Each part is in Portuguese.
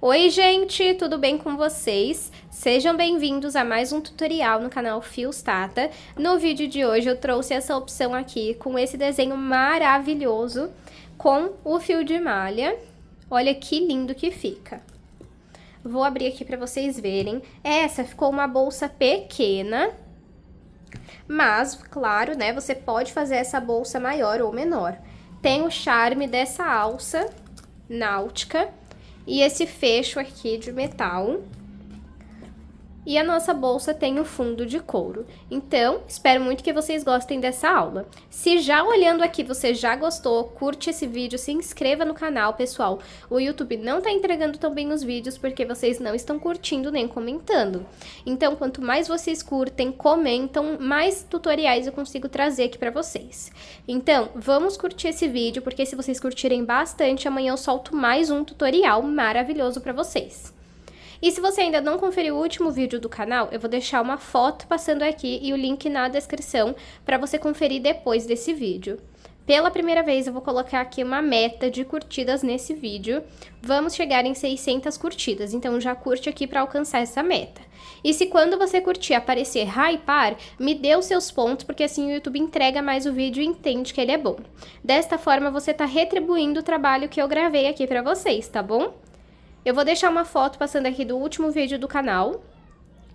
Oi gente, tudo bem com vocês? Sejam bem-vindos a mais um tutorial no canal Fios Tata. No vídeo de hoje eu trouxe essa opção aqui com esse desenho maravilhoso com o fio de malha. Olha que lindo que fica. Vou abrir aqui para vocês verem. Essa ficou uma bolsa pequena, mas, claro, né, você pode fazer essa bolsa maior ou menor. Tem o charme dessa alça náutica e esse fecho aqui de metal. E a nossa bolsa tem o fundo de couro. Então, espero muito que vocês gostem dessa aula. Se já olhando aqui você já gostou, curte esse vídeo, se inscreva no canal, pessoal. O YouTube não tá entregando tão bem os vídeos porque vocês não estão curtindo nem comentando. Então, quanto mais vocês curtem, comentam, mais tutoriais eu consigo trazer aqui pra vocês. Então, vamos curtir esse vídeo, porque se vocês curtirem bastante, amanhã eu solto mais um tutorial maravilhoso pra vocês. E se você ainda não conferiu o último vídeo do canal, eu vou deixar uma foto passando aqui e o link na descrição para você conferir depois desse vídeo. Pela primeira vez eu vou colocar aqui uma meta de curtidas nesse vídeo. Vamos chegar em 600 curtidas, então já curte aqui para alcançar essa meta. E se quando você curtir aparecer hypar, me dê os seus pontos, porque assim o YouTube entrega mais o vídeo e entende que ele é bom. Desta forma você tá retribuindo o trabalho que eu gravei aqui para vocês, tá bom? Eu vou deixar uma foto passando aqui do último vídeo do canal,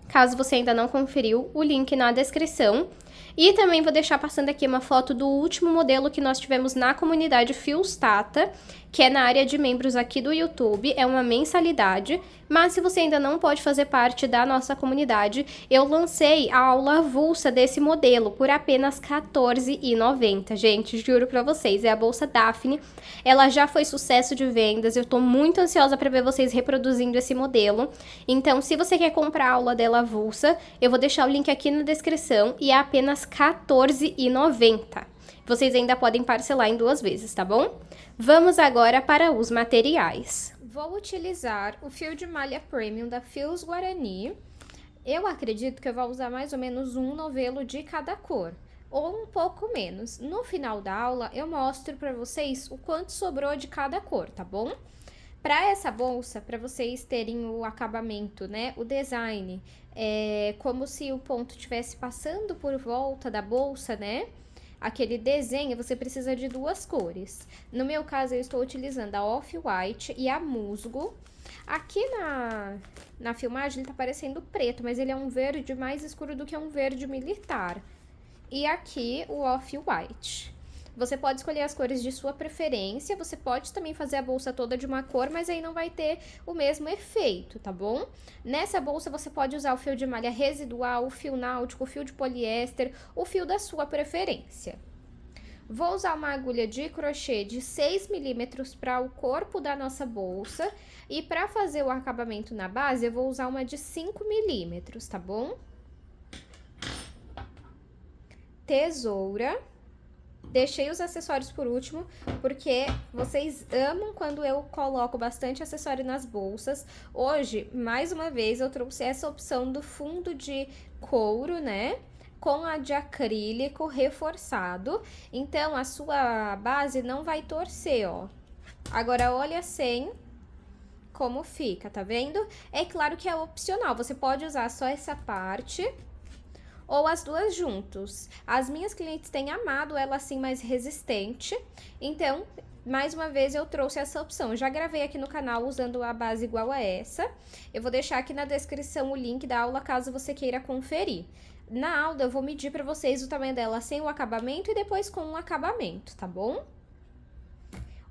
caso você ainda não conferiu, o link na descrição. E também vou deixar passando aqui uma foto do último modelo que nós tivemos na comunidade Fios Tata, que é na área de membros aqui do YouTube, é uma mensalidade. Mas se você ainda não pode fazer parte da nossa comunidade, eu lancei a aula avulsa desse modelo por apenas R$14,90, gente, juro pra vocês, é a bolsa Daphne. Ela já foi sucesso de vendas, eu tô muito ansiosa pra ver vocês reproduzindo esse modelo. Então, se você quer comprar a aula dela avulsa, eu vou deixar o link aqui na descrição e é apenas R$14,90. Vocês ainda podem parcelar em 2 vezes, tá bom? Vamos agora para os materiais. Vou utilizar o fio de malha premium da Fios Guarani. Eu acredito que eu vou usar mais ou menos um novelo de cada cor, ou um pouco menos. No final da aula, eu mostro para vocês o quanto sobrou de cada cor, tá bom? Para essa bolsa, para vocês terem o acabamento, né, o design, como se o ponto estivesse passando por volta da bolsa, né? Aquele desenho, você precisa de 2 cores. No meu caso, eu estou utilizando a Off-White e a Musgo. Aqui na filmagem, ele tá parecendo preto, mas ele é um verde mais escuro do que um verde militar. E aqui, o Off-White. Você pode escolher as cores de sua preferência, você pode também fazer a bolsa toda de uma cor, mas aí não vai ter o mesmo efeito, tá bom? Nessa bolsa você pode usar o fio de malha residual, o fio náutico, o fio de poliéster, o fio da sua preferência. Vou usar uma agulha de crochê de 6 milímetros para o corpo da nossa bolsa e para fazer o acabamento na base eu vou usar uma de 5 milímetros, tá bom? Tesoura. Deixei os acessórios por último, porque vocês amam quando eu coloco bastante acessório nas bolsas. Hoje, mais uma vez, eu trouxe essa opção do fundo de couro, né? Com a de acrílico reforçado. Então, a sua base não vai torcer, ó. Agora, olha sem como fica, tá vendo? É claro que é opcional, você pode usar só essa parte ou as 2 juntos. As minhas clientes têm amado ela assim mais resistente, então, mais uma vez eu trouxe essa opção. Eu já gravei aqui no canal usando a base igual a essa. Eu vou deixar aqui na descrição o link da aula caso você queira conferir. Na aula eu vou medir para vocês o tamanho dela sem o acabamento e depois com o acabamento, tá bom?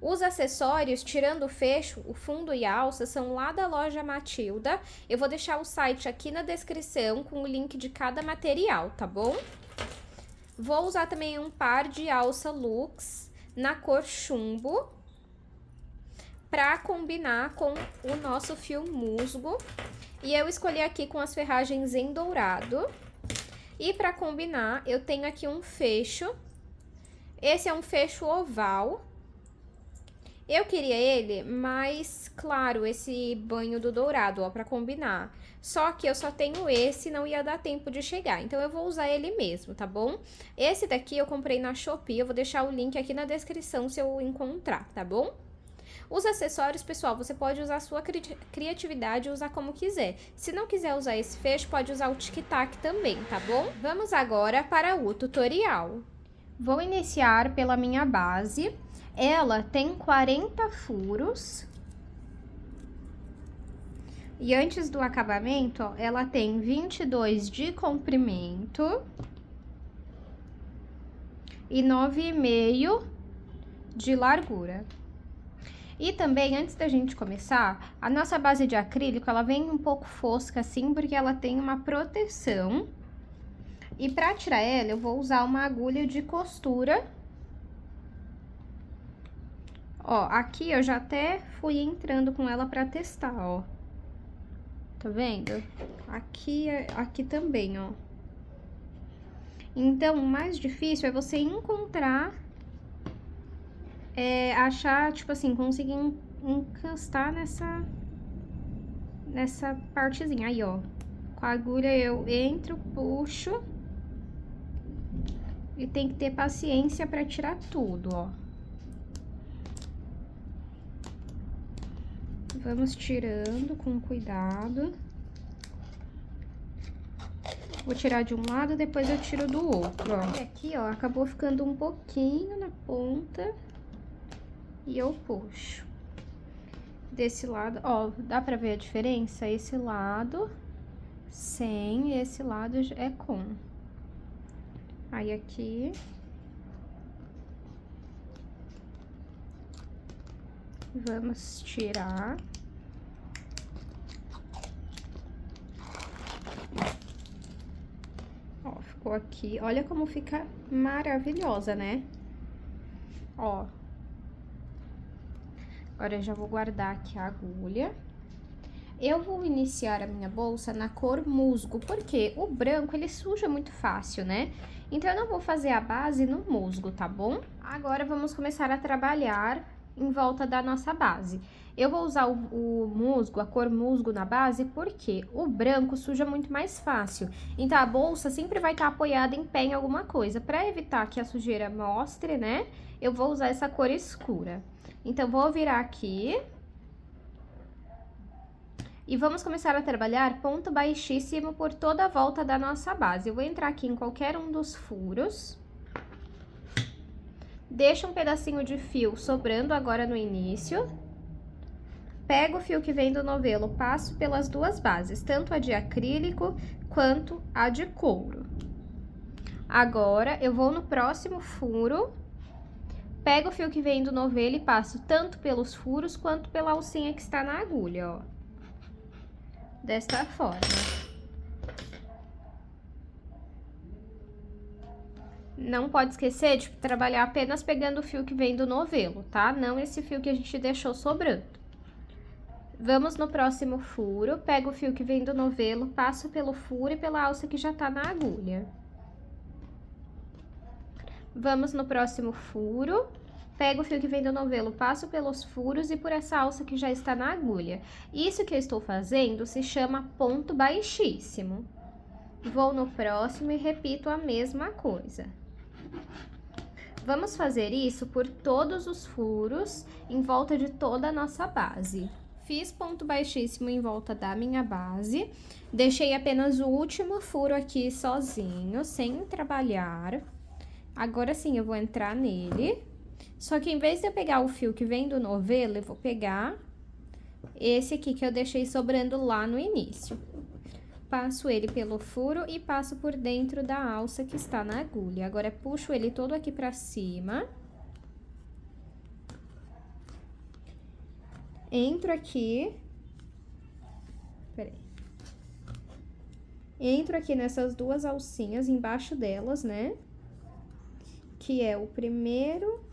Os acessórios, tirando o fecho, o fundo e a alça, são lá da loja Matilda. Eu vou deixar o site aqui na descrição com o link de cada material, tá bom? Vou usar também um par de alça luxe na cor chumbo para combinar com o nosso fio musgo. E eu escolhi aqui com as ferragens em dourado. E para combinar, eu tenho aqui um fecho. Esse é um fecho oval. Eu queria ele mais claro, esse banho do dourado, ó, pra combinar. Só que eu só tenho esse, não ia dar tempo de chegar, então eu vou usar ele mesmo, tá bom? Esse daqui eu comprei na Shopee, eu vou deixar o link aqui na descrição se eu encontrar, tá bom? Os acessórios, pessoal, você pode usar a sua criatividade e usar como quiser. Se não quiser usar esse fecho, pode usar o tic-tac também, tá bom? Vamos agora para o tutorial. Vou iniciar pela minha base. Ela tem 40 furos. E antes do acabamento, ó, ela tem 22 de comprimento e 9,5 de largura. E também, antes da gente começar, a nossa base de acrílico, ela vem um pouco fosca assim, porque ela tem uma proteção. E pra tirar ela, eu vou usar uma agulha de costura. Ó, aqui eu já até fui entrando com ela pra testar, ó. Tá vendo? Aqui também, ó. Então, o mais difícil é você encontrar, achar, tipo assim, conseguir encostar nessa partezinha. Aí, ó, com a agulha eu entro, puxo. E tem que ter paciência pra tirar tudo, ó. Vamos tirando com cuidado. Vou tirar de um lado, depois eu tiro do outro, ó. E aqui, ó, acabou ficando um pouquinho na ponta. E eu puxo. Desse lado, ó, dá pra ver a diferença? Esse lado sem, e esse lado é com. Aí, aqui. Vamos tirar. Ó, ficou aqui. Olha como fica maravilhosa, né? Ó. Agora, eu já vou guardar aqui a agulha. Eu vou iniciar a minha bolsa na cor musgo, porque o branco, ele suja muito fácil, né? Então, eu não vou fazer a base no musgo, tá bom? Agora, vamos começar a trabalhar em volta da nossa base. Eu vou usar o musgo, a cor musgo na base, porque o branco suja muito mais fácil. Então, a bolsa sempre vai estar apoiada em pé em alguma coisa. Para evitar que a sujeira mostre, né? Eu vou usar essa cor escura. Então, vou virar aqui. E vamos começar a trabalhar ponto baixíssimo por toda a volta da nossa base. Eu vou entrar aqui em qualquer um dos furos. Deixa um pedacinho de fio sobrando agora no início. Pego o fio que vem do novelo, passo pelas duas bases, tanto a de acrílico quanto a de couro. Agora, eu vou no próximo furo, pego o fio que vem do novelo e passo tanto pelos furos quanto pela alcinha que está na agulha, ó. Desta forma. Não pode esquecer de trabalhar apenas pegando o fio que vem do novelo, tá? Não esse fio que a gente deixou sobrando. Vamos no próximo furo, pego o fio que vem do novelo, passo pelo furo e pela alça que já tá na agulha. Vamos no próximo furo, pego o fio que vem do novelo, passo pelos furos e por essa alça que já está na agulha. Isso que eu estou fazendo se chama ponto baixíssimo. Vou no próximo e repito a mesma coisa. Vamos fazer isso por todos os furos em volta de toda a nossa base. Fiz ponto baixíssimo em volta da minha base, deixei apenas o último furo aqui sozinho, sem trabalhar. Agora sim, eu vou entrar nele. Só que em vez de eu pegar o fio que vem do novelo, eu vou pegar esse aqui que eu deixei sobrando lá no início. Passo ele pelo furo e passo por dentro da alça que está na agulha. Agora, puxo ele todo aqui pra cima. Entro aqui. Peraí. Entro aqui nessas duas alcinhas, embaixo delas, né? Que é o primeiro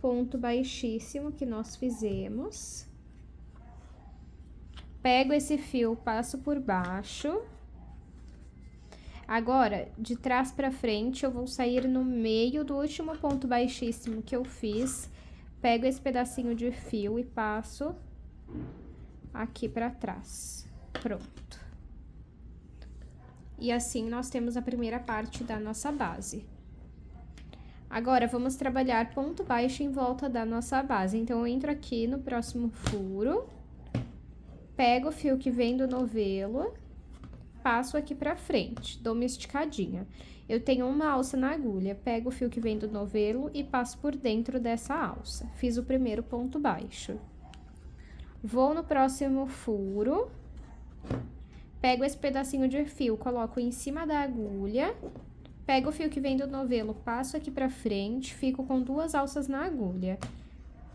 ponto baixíssimo que nós fizemos. Pego esse fio, passo por baixo. Agora, de trás pra frente, eu vou sair no meio do último ponto baixíssimo que eu fiz. Pego esse pedacinho de fio e passo aqui pra trás. Pronto. E assim, nós temos a primeira parte da nossa base. Agora, vamos trabalhar ponto baixo em volta da nossa base. Então, eu entro aqui no próximo furo, pego o fio que vem do novelo, passo aqui pra frente, dou uma esticadinha. Eu tenho uma alça na agulha, pego o fio que vem do novelo e passo por dentro dessa alça. Fiz o primeiro ponto baixo. Vou no próximo furo, pego esse pedacinho de fio, coloco em cima da agulha, pego o fio que vem do novelo, passo aqui pra frente, fico com 2 alças na agulha.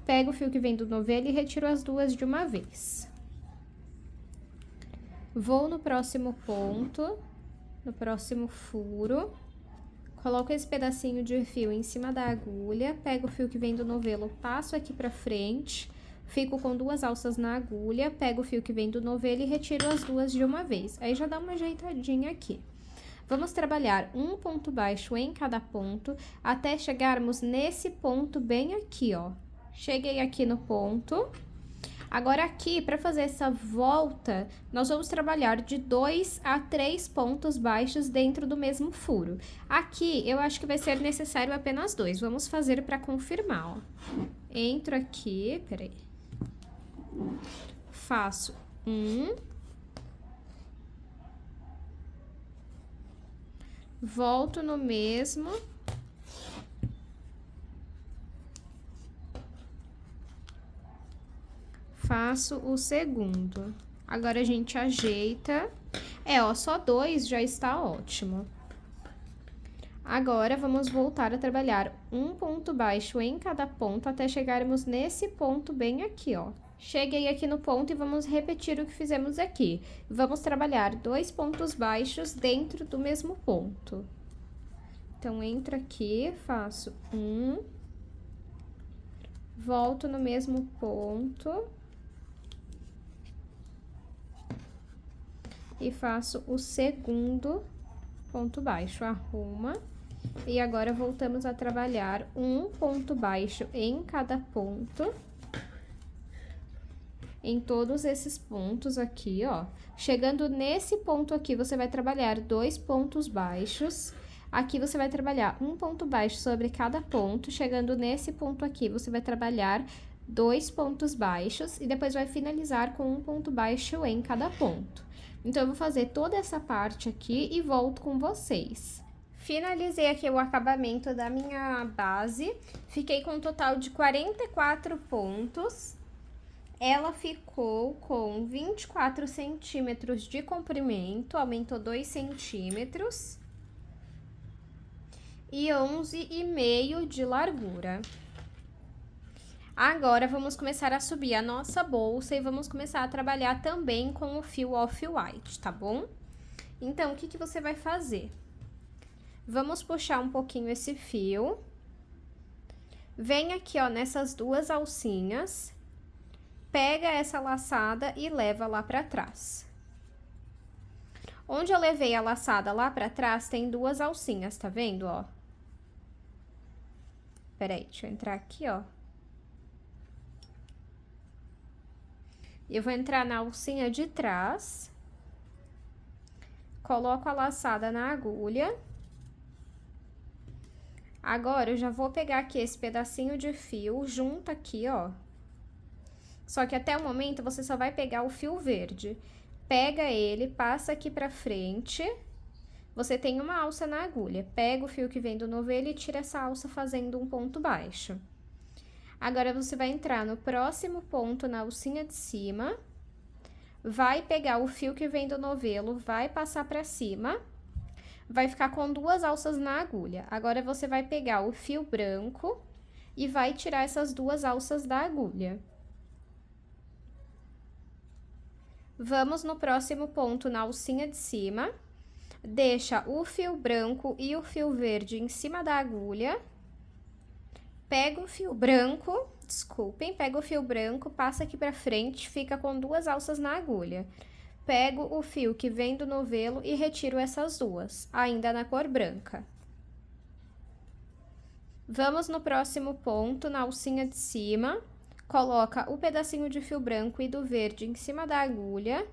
Pego o fio que vem do novelo e retiro as 2 de uma vez. Vou no próximo ponto, no próximo furo, coloco esse pedacinho de fio em cima da agulha, pego o fio que vem do novelo, passo aqui pra frente, fico com 2 alças na agulha, pego o fio que vem do novelo e retiro as 2 de uma vez. Aí já dá uma ajeitadinha aqui. Vamos trabalhar um ponto baixo em cada ponto, até chegarmos nesse ponto bem aqui, ó. Cheguei aqui no ponto. Agora aqui, para fazer essa volta, nós vamos trabalhar de 2 a 3 pontos baixos dentro do mesmo furo. Aqui, eu acho que vai ser necessário apenas 2. Vamos fazer para confirmar, ó. Entro aqui, peraí. Faço 1. Volto no mesmo. Faço o segundo. Agora a gente ajeita. Ó, só 2 já está ótimo. Agora, vamos voltar a trabalhar um ponto baixo em cada ponto até chegarmos nesse ponto bem aqui, ó. Cheguei aqui no ponto e vamos repetir o que fizemos aqui. Vamos trabalhar 2 pontos baixos dentro do mesmo ponto. Então, entro aqui, faço 1. Volto no mesmo ponto. E faço o segundo ponto baixo, arruma. E agora, voltamos a trabalhar um ponto baixo em cada ponto. Em todos esses pontos aqui, ó. Chegando nesse ponto aqui, você vai trabalhar 2 pontos baixos. Aqui, você vai trabalhar um ponto baixo sobre cada ponto. Chegando nesse ponto aqui, você vai trabalhar 2 pontos baixos. E depois vai finalizar com um ponto baixo em cada ponto. Então, eu vou fazer toda essa parte aqui e volto com vocês. Finalizei aqui o acabamento da minha base. Fiquei com um total de 44 pontos. Ela ficou com 24 centímetros de comprimento, aumentou 2 centímetros. E 11,5 de largura. Agora, vamos começar a subir a nossa bolsa e vamos começar a trabalhar também com o fio off-white, tá bom? Então, o que você vai fazer? Vamos puxar um pouquinho esse fio. Vem aqui, ó, nessas 2 alcinhas. Pega essa laçada e leva lá pra trás. Onde eu levei a laçada lá pra trás, tem 2 alcinhas, tá vendo, ó? Peraí, deixa eu entrar aqui, ó. Eu vou entrar na alcinha de trás. Coloco a laçada na agulha. Agora, eu já vou pegar aqui esse pedacinho de fio, junto aqui, ó. Só que até o momento, você só vai pegar o fio verde. Pega ele, passa aqui pra frente. Você tem uma alça na agulha. Pega o fio que vem do novelo e tira essa alça fazendo um ponto baixo. Agora, você vai entrar no próximo ponto na alcinha de cima. Vai pegar o fio que vem do novelo, vai passar pra cima. Vai ficar com 2 alças na agulha. Agora, você vai pegar o fio branco e vai tirar essas 2 alças da agulha. Vamos no próximo ponto na alcinha de cima. Deixa o fio branco e o fio verde em cima da agulha. Pega o fio branco, desculpem, pega o fio branco, passa aqui pra frente, fica com 2 alças na agulha. Pego o fio que vem do novelo e retiro essas 2, ainda na cor branca. Vamos no próximo ponto, na alcinha de cima. Coloca o pedacinho de fio branco e do verde em cima da agulha.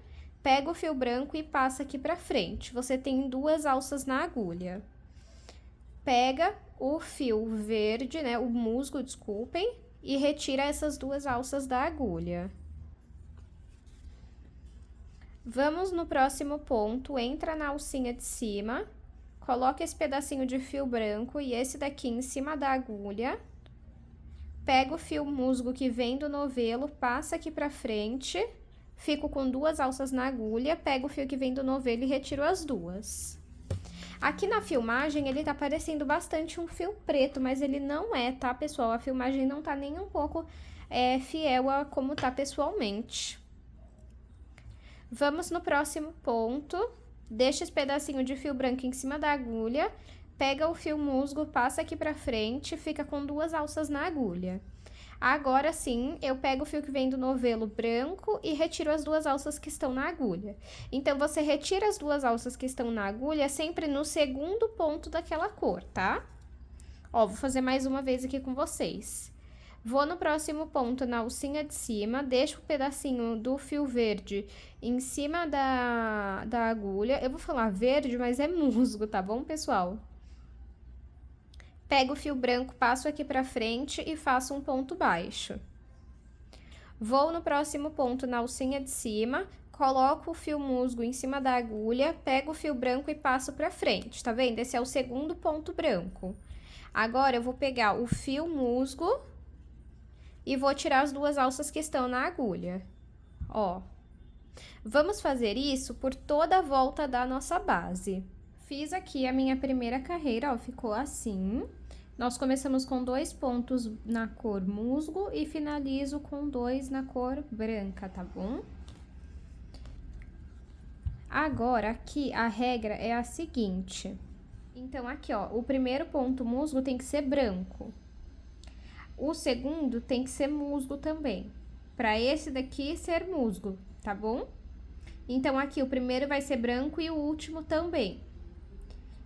Pega o fio branco e passa aqui pra frente. Você tem 2 alças na agulha. Pega o fio verde, né, o musgo, desculpem, e retira essas duas alças da agulha. Vamos no próximo ponto, entra na alcinha de cima, coloca esse pedacinho de fio branco e esse daqui em cima da agulha. Pega o fio musgo que vem do novelo, passa aqui pra frente, fico com duas alças na agulha, pego o fio que vem do novelo e retiro as duas. Aqui na filmagem, ele tá parecendo bastante um fio preto, mas ele não é, tá, pessoal? A filmagem não tá nem um pouco fiel a como tá pessoalmente. Vamos no próximo ponto, deixa esse pedacinho de fio branco em cima da agulha, pega o fio musgo, passa aqui pra frente, fica com duas alças na agulha. Agora sim, eu pego o fio que vem do novelo branco e retiro as duas alças que estão na agulha. Então, você retira as duas alças que estão na agulha sempre no segundo ponto daquela cor, tá? Ó, vou fazer mais uma vez aqui com vocês. Vou no próximo ponto, na alcinha de cima, deixo o pedacinho do fio verde em cima da agulha. Eu vou falar verde, mas é musgo, tá bom, pessoal? Pego o fio branco, passo aqui pra frente e faço um ponto baixo. Vou no próximo ponto, na alcinha de cima, coloco o fio musgo em cima da agulha, pego o fio branco e passo pra frente, tá vendo? Esse é o segundo ponto branco. Agora, eu vou pegar o fio musgo e vou tirar as duas alças que estão na agulha, ó. Vamos fazer isso por toda a volta da nossa base. Fiz aqui a minha primeira carreira, ó, ficou assim. Nós começamos com 2 pontos na cor musgo e finalizo com 2 na cor branca, tá bom? Agora, aqui, a regra é a seguinte. Então, aqui, ó, o primeiro ponto musgo tem que ser branco. O segundo tem que ser musgo também, para esse daqui ser musgo, tá bom? Então, aqui o primeiro vai ser branco e o último também.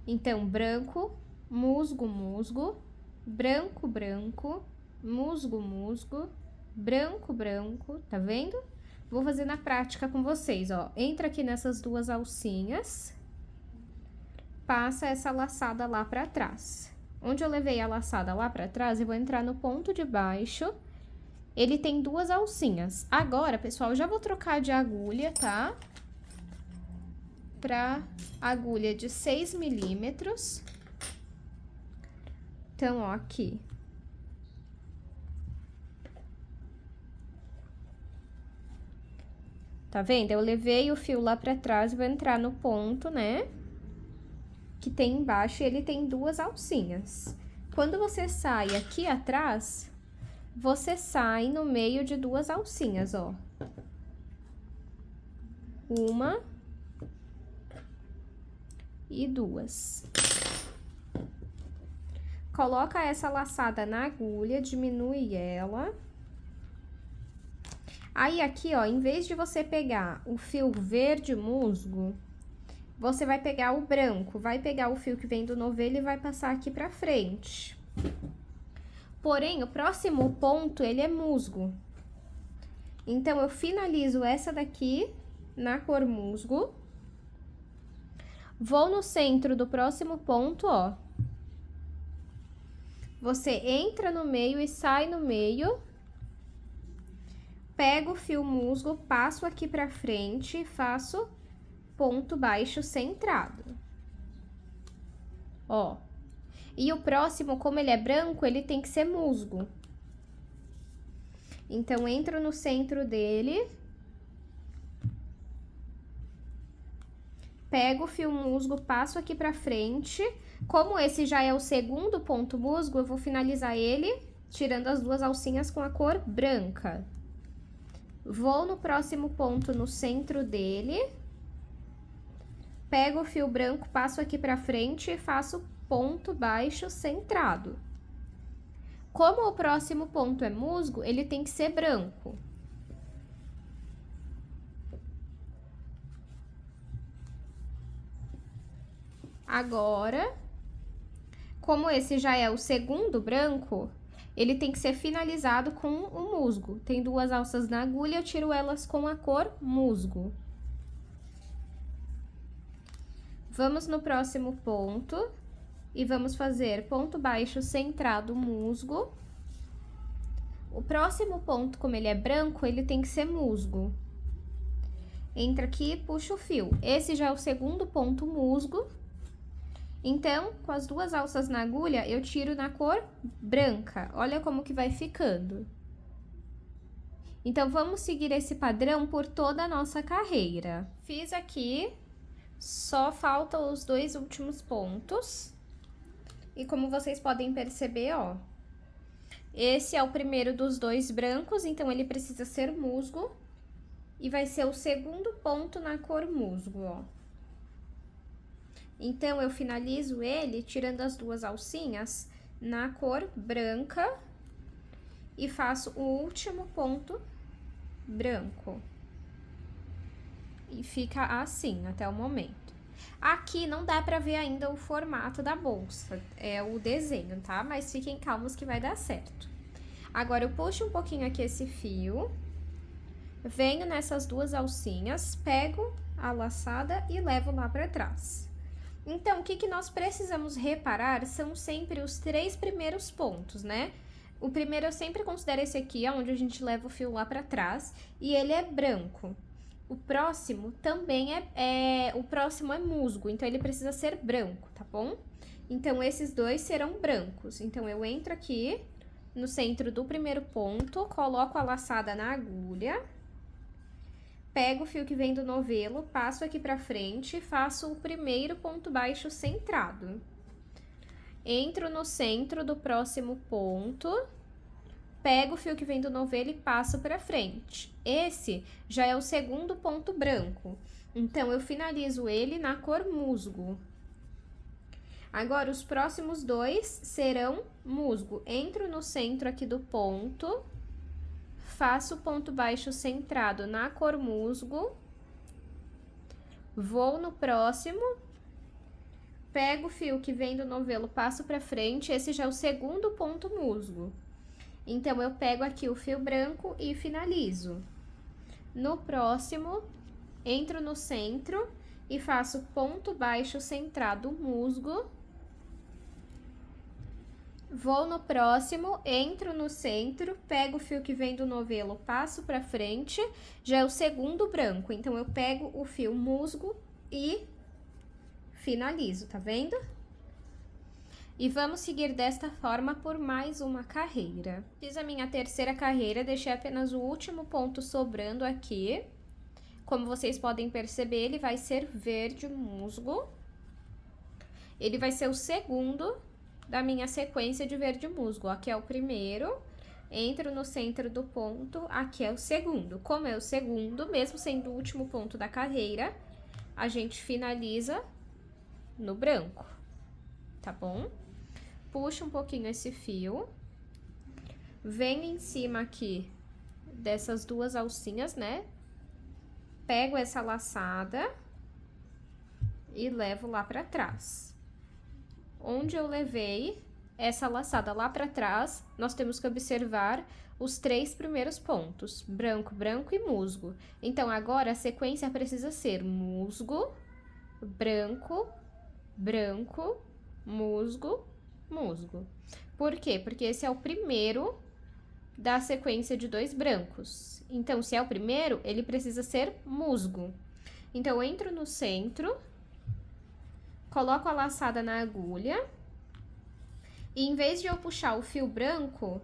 Então, branco, musgo, musgo, branco, branco, musgo, musgo, branco, branco, tá vendo? Vou fazer na prática com vocês, ó. Entra aqui nessas duas alcinhas, passa essa laçada lá pra trás. Onde eu levei a laçada lá pra trás, eu vou entrar no ponto de baixo. Ele tem duas alcinhas. Agora, pessoal, eu já vou trocar de agulha, tá? Pra agulha de 6 milímetros. Então, ó, aqui. Tá vendo? Eu levei o fio lá pra trás e vou entrar no ponto, né? Que tem embaixo, e ele tem duas alcinhas. Quando você sai aqui atrás, você sai no meio de duas alcinhas, ó. Uma e duas. Coloca essa laçada na agulha, diminui ela. Aí, aqui, ó, em vez de você pegar o fio verde musgo, você vai pegar o branco, vai pegar o fio que vem do novelo e vai passar aqui pra frente. Porém, o próximo ponto, ele é musgo. Então, eu finalizo essa daqui na cor musgo. Vou no centro do próximo ponto, ó. Você entra no meio e sai no meio. Pego o fio musgo, passo aqui pra frente e faço ponto baixo centrado. Ó. E o próximo, como ele é branco, ele tem que ser musgo. Então, entro no centro dele. Pego o fio musgo, passo aqui pra frente. Como esse já é o segundo ponto musgo, eu vou finalizar ele tirando as duas alcinhas com a cor branca. Vou no próximo ponto no centro dele. Pego o fio branco, passo aqui pra frente e faço ponto baixo centrado. Como o próximo ponto é musgo, ele tem que ser branco. Agora, como esse já é o segundo branco, ele tem que ser finalizado com o musgo. Tem duas alças na agulha, eu tiro elas com a cor musgo. Vamos no próximo ponto. E vamos fazer ponto baixo centrado, musgo. O próximo ponto, como ele é branco, ele tem que ser musgo. Entra aqui e puxa o fio. Esse já é o segundo ponto musgo. Então, com as duas alças na agulha, eu tiro na cor branca. Olha como que vai ficando. Então, vamos seguir esse padrão por toda a nossa carreira. Fiz aqui, só faltam os dois últimos pontos. E como vocês podem perceber, ó, esse é o primeiro dos dois brancos, então ele precisa ser musgo. E vai ser o segundo ponto na cor musgo, ó. Então, eu finalizo ele tirando as duas alcinhas na cor branca e faço o último ponto branco. E fica assim até o momento. Aqui não dá pra ver ainda o formato da bolsa, é o desenho, tá? Mas fiquem calmos que vai dar certo. Agora, eu puxo um pouquinho aqui esse fio, venho nessas duas alcinhas, pego a laçada e levo lá pra trás. Então, o que nós precisamos reparar são sempre os 3 primeiros pontos, né? O primeiro eu sempre considero esse aqui, onde a gente leva o fio lá pra trás, e ele é branco. O próximo também o próximo é musgo, então ele precisa ser branco, tá bom? Então, esses dois serão brancos. Então, eu entro aqui no centro do primeiro ponto, coloco a laçada na agulha, pego o fio que vem do novelo, passo aqui pra frente e faço o primeiro ponto baixo centrado. Entro no centro do próximo ponto, pego o fio que vem do novelo e passo pra frente. Esse já é o segundo ponto branco, então eu finalizo ele na cor musgo. Agora, os próximos dois serão musgo. Entro no centro aqui do ponto, faço o ponto baixo centrado na cor musgo, vou no próximo, pego o fio que vem do novelo, passo pra frente, esse já é o segundo ponto musgo. Então, eu pego aqui o fio branco e finalizo. No próximo, entro no centro e faço ponto baixo centrado musgo. Vou no próximo, entro no centro, pego o fio que vem do novelo, passo pra frente, já é o segundo branco. Então, eu pego o fio musgo e finalizo, tá vendo? E vamos seguir desta forma por mais uma carreira. Fiz a minha terceira carreira, deixei apenas o último ponto sobrando aqui. Como vocês podem perceber, ele vai ser verde musgo. Ele vai ser o segundo da minha sequência de verde musgo. Aqui é o primeiro, entro no centro do ponto, aqui é o segundo. Como é o segundo, mesmo sendo o último ponto da carreira, a gente finaliza no branco, tá bom? Puxo um pouquinho esse fio, venho em cima aqui dessas duas alcinhas, né? Pego essa laçada e levo lá pra trás. Onde eu levei essa laçada lá pra trás, nós temos que observar os 3 primeiros pontos, branco, branco e musgo. Então, agora a sequência precisa ser musgo, branco, branco, musgo, musgo. Por quê? Porque esse é o primeiro da sequência de 2 brancos. Então, se é o primeiro, ele precisa ser musgo. Então, eu entro no centro, coloco a laçada na agulha, e em vez de eu puxar o fio branco,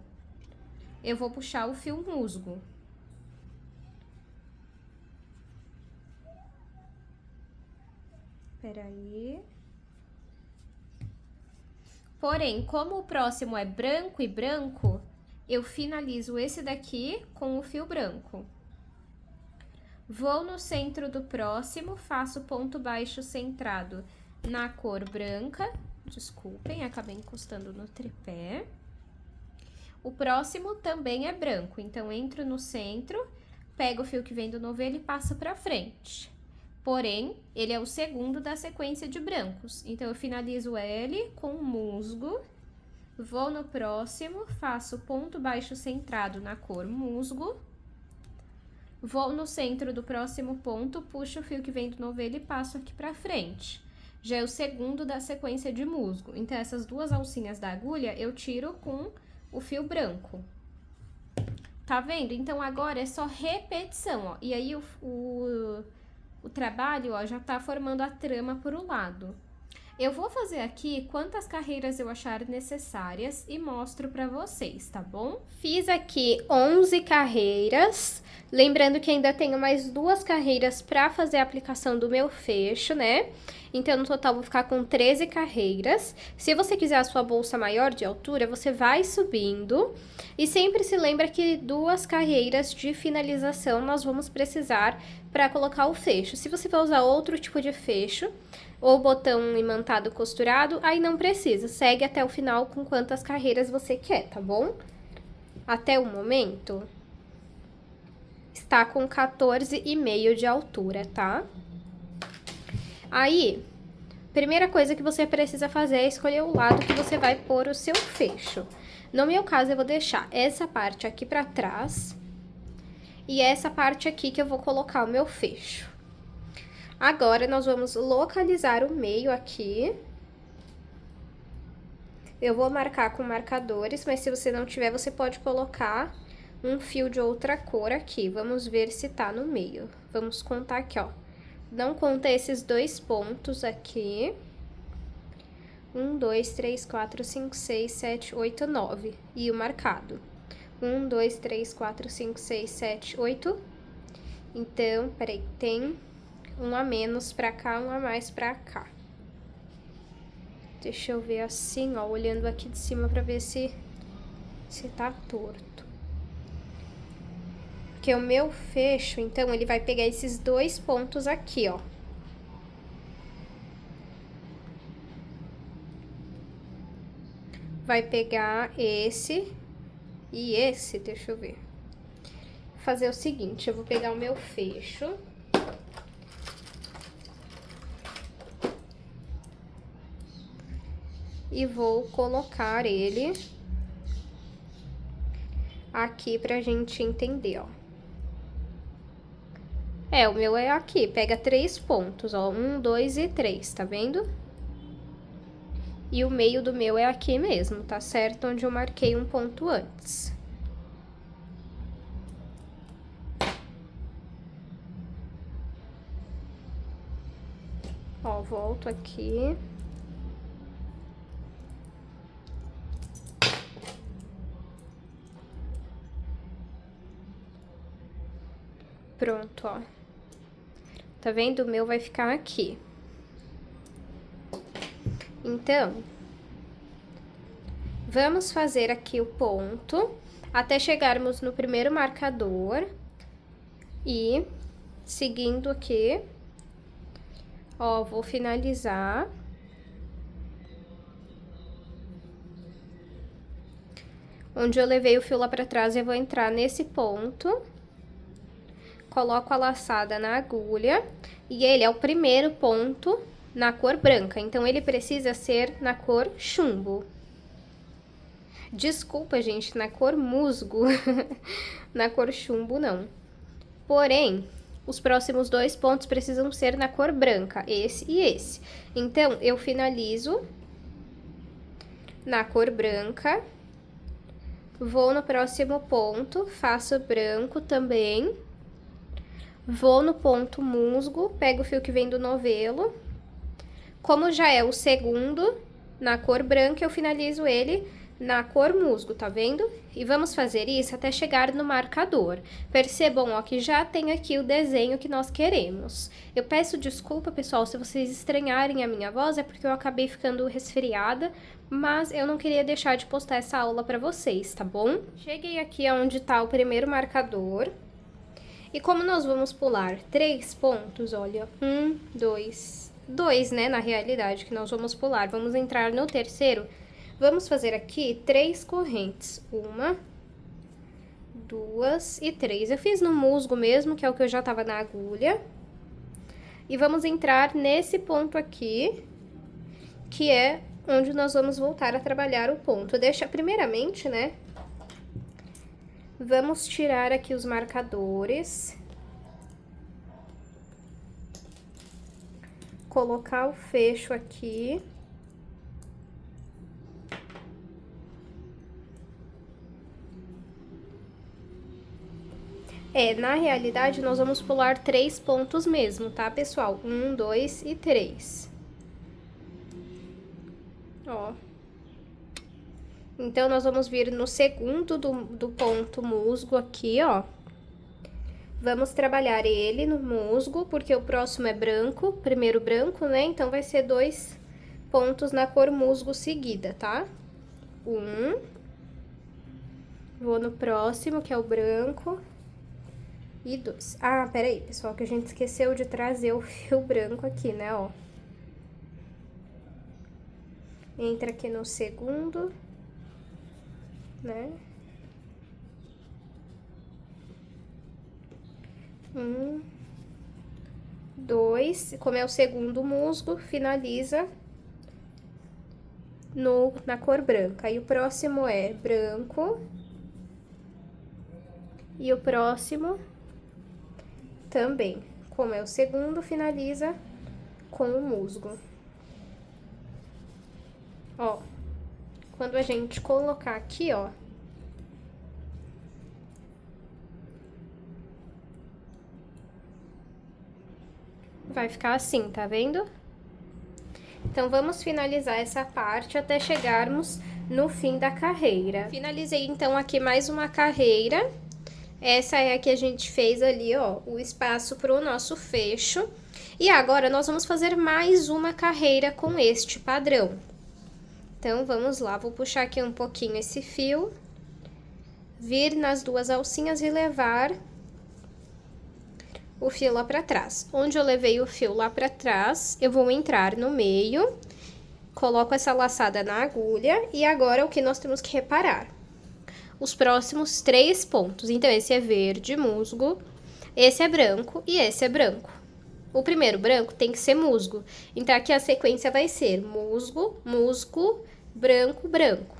eu vou puxar o fio musgo. Peraí. Porém, como o próximo é branco e branco, eu finalizo esse daqui com o fio branco. Vou no centro do próximo, faço ponto baixo centrado na cor branca. Desculpem, acabei encostando no tripé. O próximo também é branco, então entro no centro, pego o fio que vem do novelo e passo pra frente. Porém, ele é o segundo da sequência de brancos, então eu finalizo ele com musgo, vou no próximo, faço ponto baixo centrado na cor musgo, vou no centro do próximo ponto, puxo o fio que vem do novelo e passo aqui pra frente. já é o segundo da sequência de musgo. Então, essas duas alcinhas da agulha eu tiro com o fio branco. Tá vendo? Então, agora é só repetição, ó. E aí, o trabalho, ó, já tá formando a trama pro lado. Eu vou fazer aqui quantas carreiras eu achar necessárias e mostro pra vocês, tá bom? Fiz aqui 11 carreiras, lembrando que ainda tenho mais 2 carreiras pra fazer a aplicação do meu fecho, né? Então, no total, vou ficar com 13 carreiras. Se você quiser a sua bolsa maior de altura, você vai subindo. E sempre se lembra que 2 carreiras de finalização nós vamos precisar para colocar o fecho. Se você for usar outro tipo de fecho, ou botão imantado costurado, aí não precisa. Segue até o final com quantas carreiras você quer, tá bom? Até o momento, está com 14,5 de altura, tá? Aí, primeira coisa que você precisa fazer é escolher o lado que você vai pôr o seu fecho. No meu caso, eu vou deixar essa parte aqui pra trás e essa parte aqui que eu vou colocar o meu fecho. Agora, nós vamos localizar o meio aqui. Eu vou marcar com marcadores, mas se você não tiver, você pode colocar um fio de outra cor aqui. Vamos ver se tá no meio. Vamos contar aqui, ó. Não conta esses 2 pontos aqui. 1, 2, 3, 4, 5, 6, 7, 8, 9. E o marcado. 1, 2, 3, 4, 5, 6, 7, 8. Então, peraí, tem um a menos pra cá, um a mais pra cá. Deixa eu ver assim, ó, olhando aqui de cima pra ver se tá torto. Porque o meu fecho, então, ele vai pegar esses 2 pontos aqui, ó. Vai pegar esse e esse, deixa eu ver. Vou fazer o seguinte, eu vou pegar o meu fecho. E vou colocar ele aqui pra gente entender, ó. O meu é aqui, pega 3 pontos, ó, 1, 2 e 3, tá vendo? E o meio do meu é aqui mesmo, tá certo? Onde eu marquei um ponto antes. Ó, volto aqui. Pronto, ó. Tá vendo? O meu vai ficar aqui. Então, vamos fazer aqui o ponto até chegarmos no primeiro marcador e seguindo aqui, ó, vou finalizar. Onde eu levei o fio lá pra trás, eu vou entrar nesse ponto. Coloco a laçada na agulha e ele é o primeiro ponto na cor branca, então ele precisa ser na cor chumbo. Desculpa, gente, na cor musgo, na cor chumbo não. Porém, os próximos 2 pontos precisam ser na cor branca, esse e esse. Então, eu finalizo na cor branca, vou no próximo ponto, faço branco também. Vou no ponto musgo, pego o fio que vem do novelo. Como já é o segundo na cor branca, eu finalizo ele na cor musgo, tá vendo? E vamos fazer isso até chegar no marcador. Percebam, ó, que já tem aqui o desenho que nós queremos. Eu peço desculpa, pessoal, se vocês estranharem a minha voz, é porque eu acabei ficando resfriada, mas eu não queria deixar de postar essa aula pra vocês, tá bom? Cheguei aqui onde tá o primeiro marcador. E como nós vamos pular 3 pontos, olha, 1, 2, né, na realidade, que nós vamos pular. Vamos entrar no terceiro. Vamos fazer aqui 3 correntes. 1, 2 e 3. Eu fiz no musgo mesmo, que é o que eu já tava na agulha. E vamos entrar nesse ponto aqui, que é onde nós vamos voltar a trabalhar o ponto. Primeiramente, né, vamos tirar aqui os marcadores. colocar o fecho aqui. Na realidade, nós vamos pular 3 pontos mesmo, tá, pessoal? 1, 2 e 3. Ó. Então, nós vamos vir no segundo do ponto musgo aqui, ó. Vamos trabalhar ele no musgo, porque o próximo é branco, primeiro branco, né? Então, vai ser 2 pontos na cor musgo seguida, tá? 1. Vou no próximo, que é o branco. E 2. Ah, peraí, pessoal, que a gente esqueceu de trazer o fio branco aqui, né, ó. Entra aqui no segundo, né? 1, 2, como é o segundo musgo, finaliza na cor branca. E o próximo é branco. E o próximo também, como é o segundo, finaliza com o musgo. Ó, quando a gente colocar aqui, ó, vai ficar assim, tá vendo? Então, vamos finalizar essa parte até chegarmos no fim da carreira. Finalizei, então, aqui mais uma carreira. Essa é a que a gente fez ali, ó, o espaço para o nosso fecho. E agora, nós vamos fazer mais uma carreira com este padrão. Então, vamos lá, vou puxar aqui um pouquinho esse fio, vir nas 2 alcinhas e levar o fio lá pra trás. Onde eu levei o fio lá pra trás, eu vou entrar no meio, coloco essa laçada na agulha e agora o que nós temos que reparar? Os próximos 3 pontos. Então, esse é verde, musgo, esse é branco e esse é branco. O primeiro branco tem que ser musgo. Então, aqui a sequência vai ser musgo, musgo, branco, branco.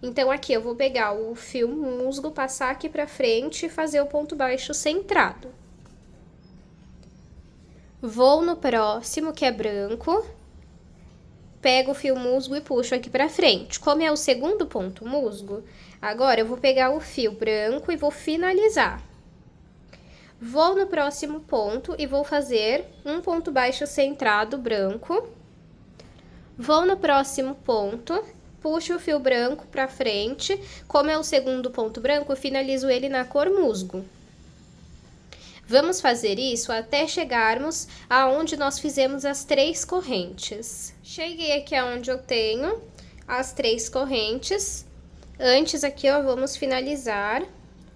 Então, aqui eu vou pegar o fio musgo, passar aqui pra frente e fazer o ponto baixo centrado. Vou no próximo, que é branco. Pego o fio musgo e puxo aqui pra frente. Como é o segundo ponto musgo, agora eu vou pegar o fio branco e vou finalizar. Vou no próximo ponto e vou fazer um ponto baixo centrado branco. Vou no próximo ponto, puxo o fio branco pra frente. Como é o segundo ponto branco, eu finalizo ele na cor musgo. Vamos fazer isso até chegarmos aonde nós fizemos as 3 correntes. Cheguei aqui aonde eu tenho as 3 correntes. Antes aqui, ó, vamos finalizar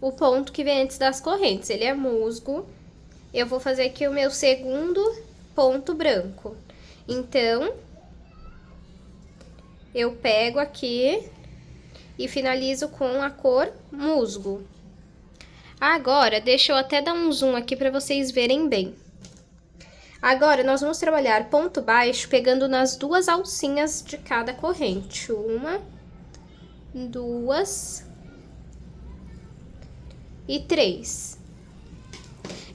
o ponto que vem antes das correntes. Ele é musgo. Eu vou fazer aqui o meu segundo ponto branco. Então, eu pego aqui e finalizo com a cor musgo. Agora, deixa eu até dar um zoom aqui para vocês verem bem. Agora, nós vamos trabalhar ponto baixo pegando nas 2 alcinhas de cada corrente. 1, 2 e 3.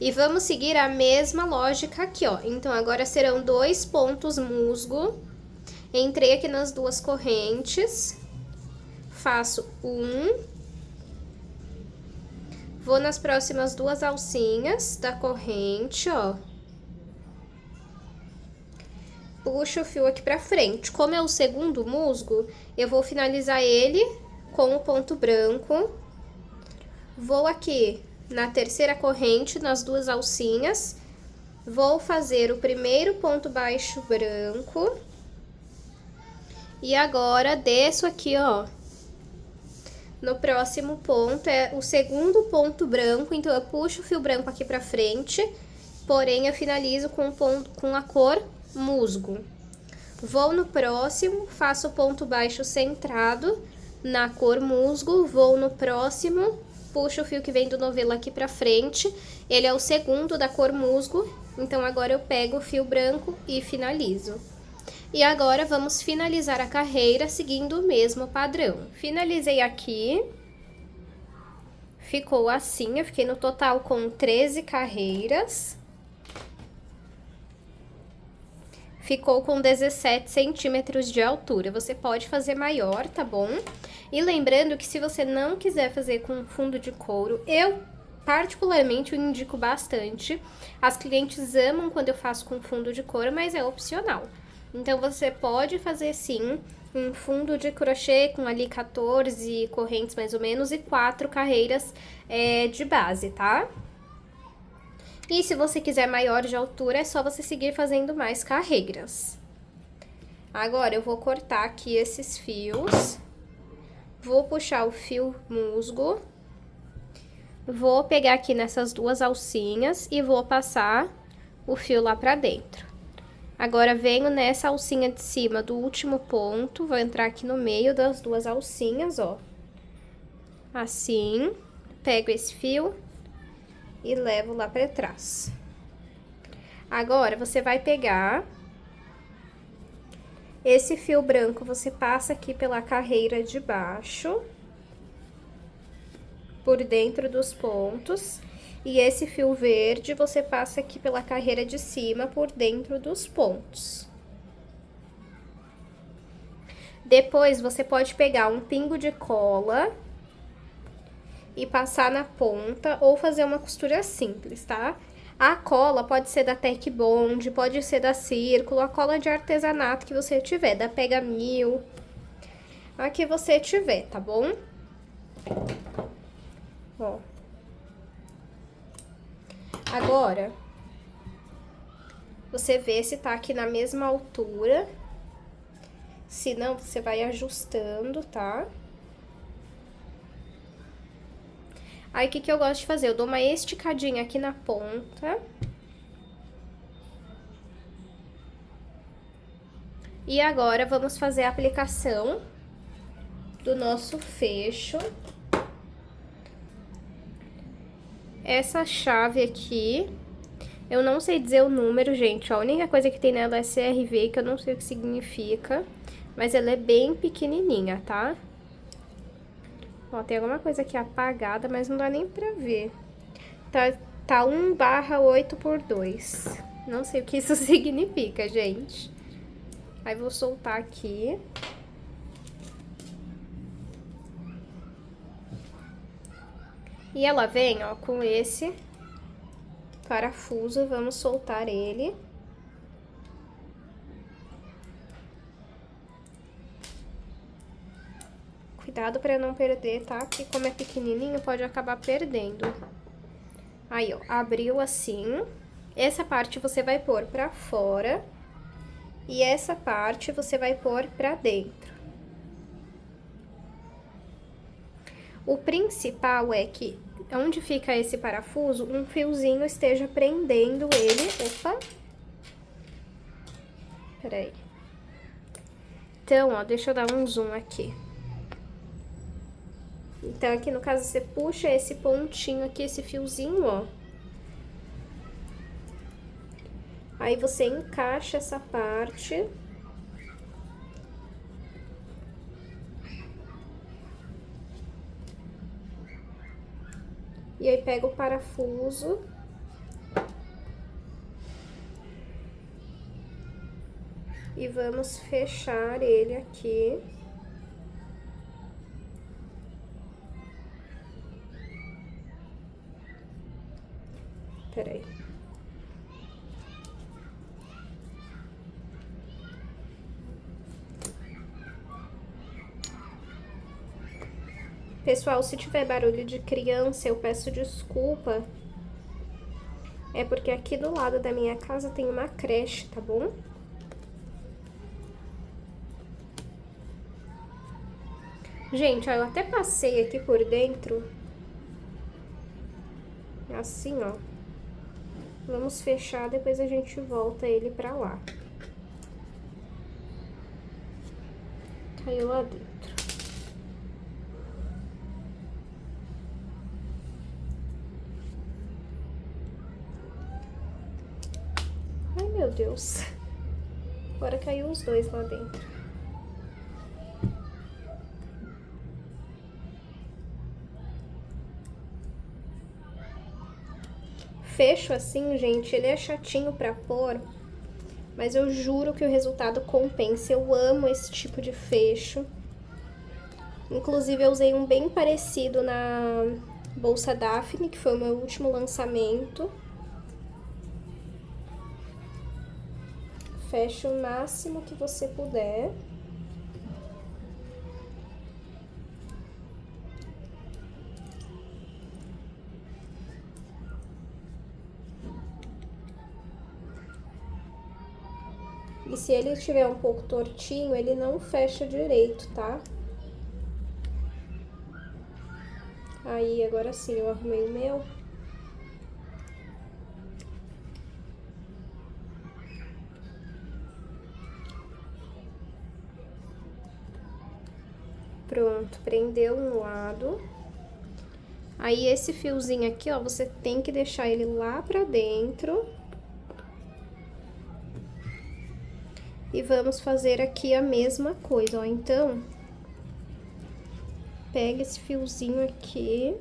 E vamos seguir a mesma lógica aqui, ó. Então, agora serão 2 pontos musgo. Entrei aqui nas 2 correntes. Faço 1. Vou nas próximas 2 alcinhas da corrente, ó. Puxo o fio aqui pra frente. Como é o segundo musgo, eu vou finalizar ele com o ponto branco. Vou aqui na terceira corrente, nas 2 alcinhas. Vou fazer o primeiro ponto baixo branco. E agora, desço aqui, ó. No próximo ponto, é o segundo ponto branco, então eu puxo o fio branco aqui pra frente, porém eu finalizo com a cor musgo. Vou no próximo, faço o ponto baixo centrado na cor musgo, vou no próximo, puxo o fio que vem do novelo aqui pra frente, ele é o segundo da cor musgo, então agora eu pego o fio branco e finalizo. E agora, vamos finalizar a carreira seguindo o mesmo padrão. Finalizei aqui. Ficou assim, eu fiquei no total com 13 carreiras. ficou com 17 centímetros de altura. Você pode fazer maior, tá bom? E lembrando que se você não quiser fazer com fundo de couro, eu particularmente eu indico bastante. As clientes amam quando eu faço com fundo de couro, mas é opcional. Então, você pode fazer sim um fundo de crochê com ali 14 correntes mais ou menos e 4 carreiras de base, tá? E se você quiser maior de altura, é só você seguir fazendo mais carreiras. Agora, eu vou cortar aqui esses fios. Vou puxar o fio musgo. Vou pegar aqui nessas duas alcinhas e vou passar o fio lá pra dentro. Agora, venho nessa alcinha de cima do último ponto, vou entrar aqui no meio das duas alcinhas, ó. Assim, pego esse fio e levo lá pra trás. Agora, você vai pegar esse fio branco, você passa aqui pela carreira de baixo, por dentro dos pontos. E esse fio verde, você passa aqui pela carreira de cima, por dentro dos pontos. Depois, você pode pegar um pingo de cola e passar na ponta, ou fazer uma costura simples, tá? A cola pode ser da Tec Bond, pode ser da Círculo, a cola de artesanato que você tiver, da Pega Mil, a que você tiver, tá bom? Ó. Agora, você vê se tá aqui na mesma altura. Se não, você vai ajustando, tá? Aí, o que eu gosto de fazer? Eu dou uma esticadinha aqui na ponta. E agora, vamos fazer a aplicação do nosso fecho. Essa chave aqui, eu não sei dizer o número, gente, ó, a única coisa que tem nela é CRV, que eu não sei o que significa, mas ela é bem pequenininha, tá? Ó, tem alguma coisa aqui apagada, mas não dá nem pra ver. Tá 1/8x2. Não sei o que isso significa, gente. Aí, vou soltar aqui. E ela vem, ó, com esse parafuso, vamos soltar ele. Cuidado pra não perder, tá? Porque como é pequenininho, pode acabar perdendo. Aí, ó, abriu assim. Essa parte você vai pôr pra fora. E essa parte você vai pôr pra dentro. O principal é que, onde fica esse parafuso, um fiozinho esteja prendendo ele. Opa! Peraí. Então, ó, deixa eu dar um zoom aqui. Então, aqui no caso, você puxa esse pontinho aqui, esse fiozinho, ó. Aí, você encaixa essa parte. E aí, pega o parafuso. E vamos fechar ele aqui. Peraí. Pessoal, se tiver barulho de criança, eu peço desculpa. É porque aqui do lado da minha casa tem uma creche, tá bom? Gente, ó, eu até passei aqui por dentro. Assim, ó. Vamos fechar, depois a gente volta ele pra lá. Caiu lá dentro. Ai, meu Deus. Agora caiu os dois lá dentro. Fecho assim, gente, ele é chatinho pra pôr, Mas eu juro que o resultado compensa. Eu amo esse tipo de fecho. Inclusive, eu usei um bem parecido na bolsa Daphne, que foi o meu último lançamento. Fecha o máximo que você puder. E se ele estiver um pouco tortinho, ele não fecha direito, tá? Aí, agora sim, eu arrumei o meu. Pronto, prendeu um lado. Aí, esse fiozinho aqui, ó, você tem que deixar ele lá pra dentro. E vamos fazer aqui a mesma coisa, ó. Então, pega esse fiozinho aqui.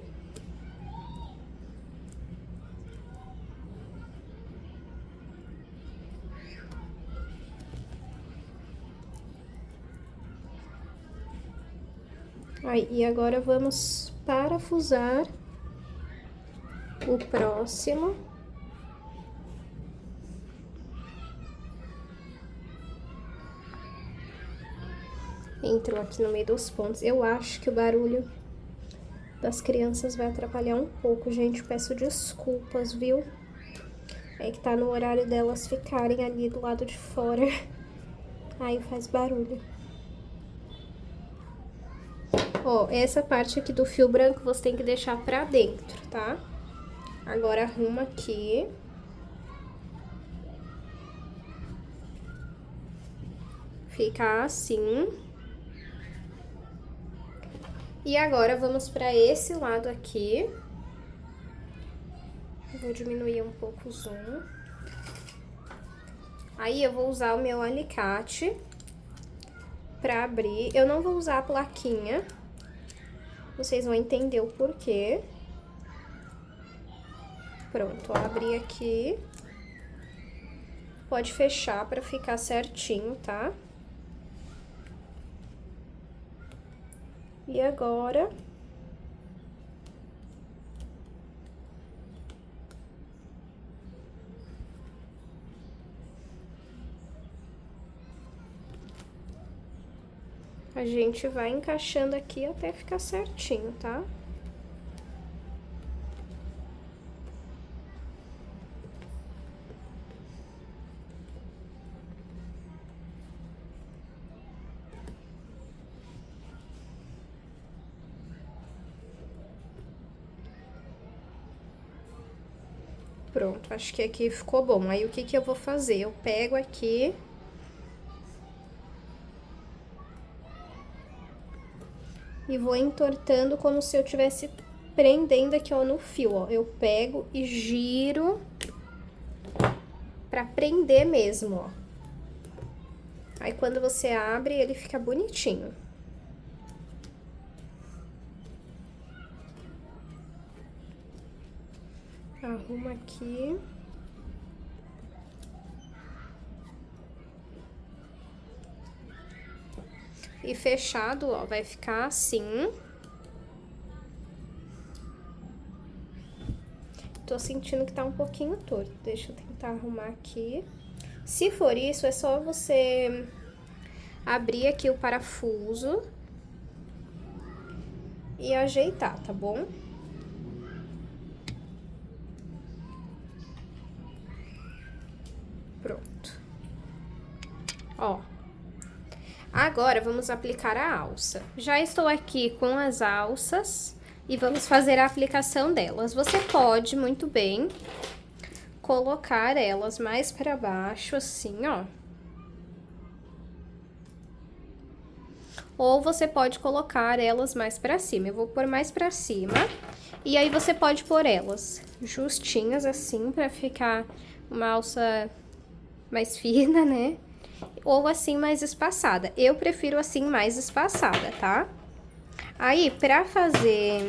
Aí, e agora vamos parafusar o próximo. Entrou aqui no meio dos pontos. Eu acho que o barulho das crianças vai atrapalhar um pouco, gente. Peço desculpas, viu? É que tá no horário delas ficarem ali do lado de fora. Aí faz barulho. Ó, essa parte aqui do fio branco você tem que deixar pra dentro, tá? Agora arruma aqui. Fica assim. E agora vamos pra esse lado aqui. Vou diminuir um pouco o zoom. Aí eu vou usar o meu alicate pra abrir. Eu não vou usar a plaquinha. Vocês vão entender o porquê. Pronto, ó, abri aqui. Pode fechar pra ficar certinho, tá? E agora... a gente vai encaixando aqui até ficar certinho, tá? Pronto, acho que aqui ficou bom. Aí, o que que eu vou fazer? Eu pego aqui... e vou entortando como se eu tivesse prendendo aqui, ó, no fio, ó. Eu pego e giro pra prender mesmo, ó. Aí, quando você abre, ele fica bonitinho. Arruma aqui. E fechado, ó, vai ficar assim. Tô sentindo que tá um pouquinho torto. Deixa eu tentar arrumar aqui. Se for isso, é só você abrir aqui o parafuso e ajeitar, tá bom? Pronto. Ó. Agora, vamos aplicar a alça. Já estou aqui com as alças e vamos fazer a aplicação delas. Você pode, muito bem, colocar elas mais para baixo, assim, ó. Ou você pode colocar elas mais para cima. Eu vou pôr mais para cima. E aí, você pode pôr elas justinhas, assim, para ficar uma alça mais fina, né? Ou assim, mais espaçada. Eu prefiro assim, mais espaçada, tá? Aí, pra fazer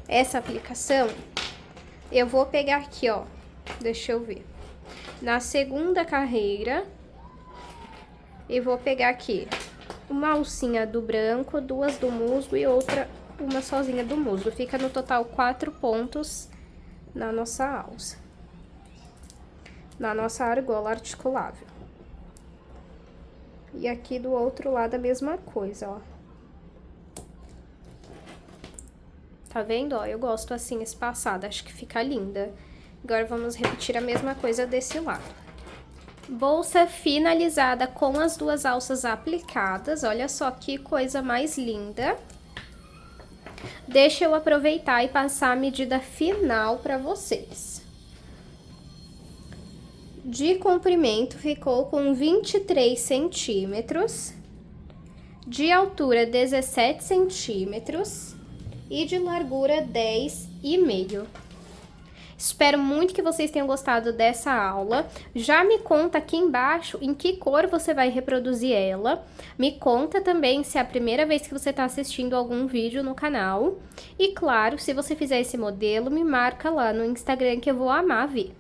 essa aplicação, eu vou pegar aqui, ó. Deixa eu ver. na segunda carreira, e vou pegar aqui uma alcinha do branco, 2 do musgo e outra, uma sozinha do musgo. Fica no total 4 pontos na nossa alça, na nossa argola articulável. E aqui do outro lado a mesma coisa, ó. Tá vendo, ó? Eu gosto assim, espaçada, acho que fica linda. Agora vamos repetir a mesma coisa desse lado. Bolsa finalizada com as 2 alças aplicadas, olha só que coisa mais linda. Deixa eu aproveitar e passar a medida final para vocês. De comprimento ficou com 23 centímetros, de altura 17 centímetros e de largura 10,5. Espero muito que vocês tenham gostado dessa aula. Já me conta aqui embaixo em que cor você vai reproduzir ela. Me conta também se é a primeira vez que você está assistindo algum vídeo no canal. E claro, se você fizer esse modelo, me marca lá no Instagram que eu vou amar ver.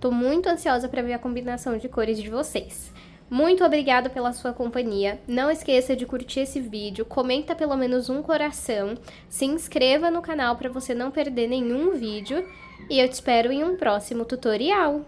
Tô muito ansiosa para ver a combinação de cores de vocês. Muito obrigada pela sua companhia. Não esqueça de curtir esse vídeo, comenta pelo menos um coração, se inscreva no canal para você não perder nenhum vídeo e eu te espero em um próximo tutorial.